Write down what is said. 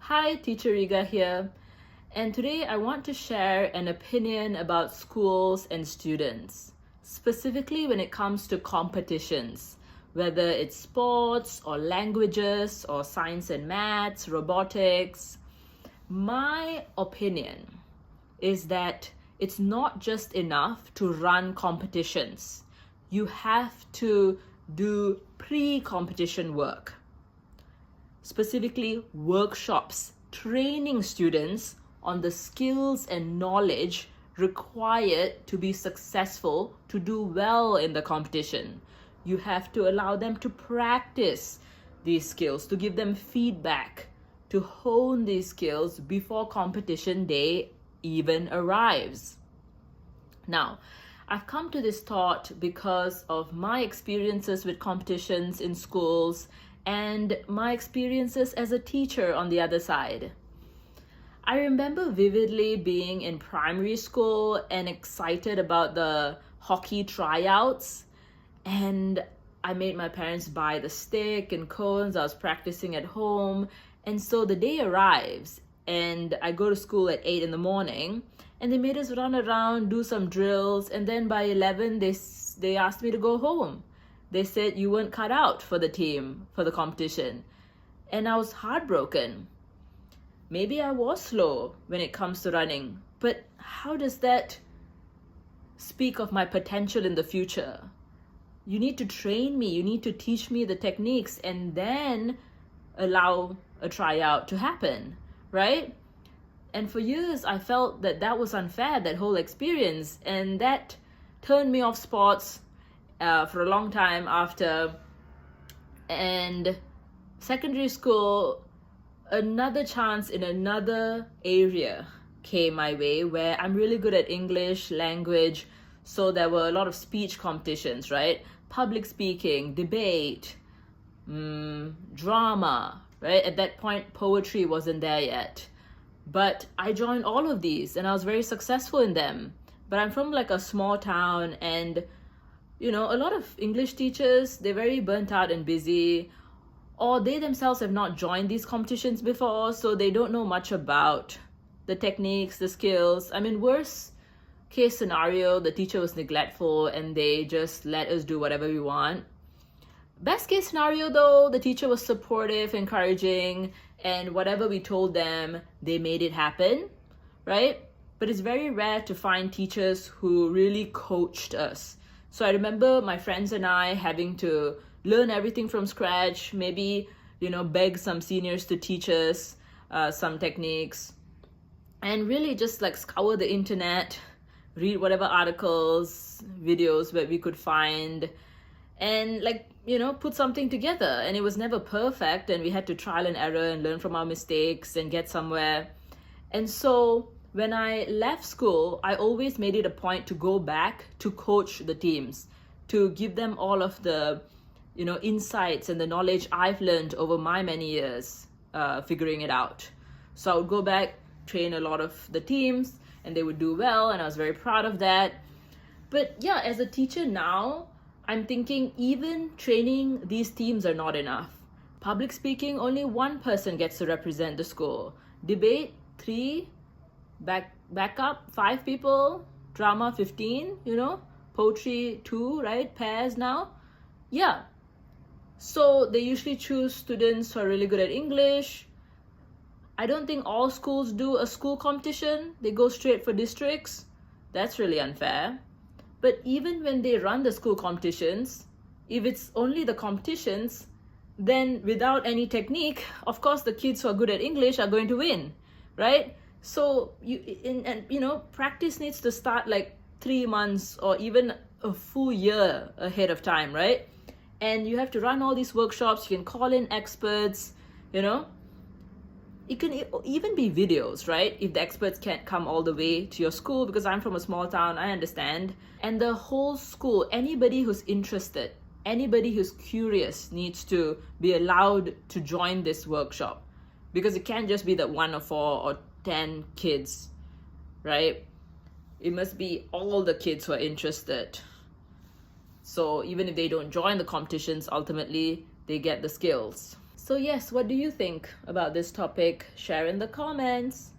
Hi, Teacher Riga here, and today I want to share an opinion about schools and students, specifically when it comes to competitions, whether it's sports or languages or science and maths, robotics. My opinion is that it's not just enough to run competitions. You have to do pre-competition work, specifically workshops, training students on the skills and knowledge required to be successful, to do well in the competition. You have to allow them to practice these skills, to give them feedback, to hone these skills before competition day even arrives. Now, I've come to this thought because of my experiences with competitions in schools and my experiences as a teacher on the other side. I remember vividly being in primary school and excited about the hockey tryouts, and I made my parents buy the stick and cones. I was practicing at home, and so the day arrives and I go to school at 8 in the morning, and they made us run around, do some drills, and then by 11 they asked me to go home. They said you weren't cut out for the team, for the competition. And I was heartbroken. Maybe I was slow when it comes to running, but how does that speak of my potential in the future? You need to train me, you need to teach me the techniques, and then allow a tryout to happen, right? And for years, I felt that that was unfair, that whole experience, and that turned me off sports for a long time after. And secondary school, another chance in another area came my way where I'm really good at English language. So there were a lot of speech competitions, right? Public speaking, debate, drama, right? At that point, poetry wasn't there yet. But I joined all of these and I was very successful in them. But I'm from like a small town, and a lot of English teachers, they're very burnt out and busy, or they themselves have not joined these competitions before, so they don't know much about the techniques, the skills. I mean, worst case scenario, the teacher was neglectful and they just let us do whatever we want. Best case scenario though, the teacher was supportive, encouraging, and whatever we told them, they made it happen, right? But it's very rare to find teachers who really coached us. So I remember my friends and I having to learn everything from scratch, maybe, beg some seniors to teach us some techniques, and really just like scour the internet, read whatever articles, videos that we could find, and put something together. And it was never perfect, and we had to trial and error and learn from our mistakes and get somewhere. And so when I left school, I always made it a point to go back to coach the teams, to give them all of the, insights and the knowledge I've learned over my many years figuring it out. So I would go back, train a lot of the teams, and they would do well, and I was very proud of that. But yeah, as a teacher now, I'm thinking even training these teams are not enough. Public speaking, only one person gets to represent the school. Debate, 3. Backup, 5 people. Drama, 15, Poetry, 2, right? Pairs now. Yeah. So they usually choose students who are really good at English. I don't think all schools do a school competition. They go straight for districts. That's really unfair. But even when they run the school competitions, if it's only the competitions, then without any technique, of course the kids who are good at English are going to win, right? So practice needs to start like 3 months or even a full year ahead of time, right? And you have to run all these workshops. You can call in experts, It can even be videos, right? If the experts can't come all the way to your school, because I'm from a small town, I understand. And the whole school, anybody who's interested, anybody who's curious needs to be allowed to join this workshop, because it can't just be that 1 or 4 or 10 kids, right? It must be all the kids who are interested. So even if they don't join the competitions, ultimately they get the skills. So yes, what do you think about this topic? Share in the comments.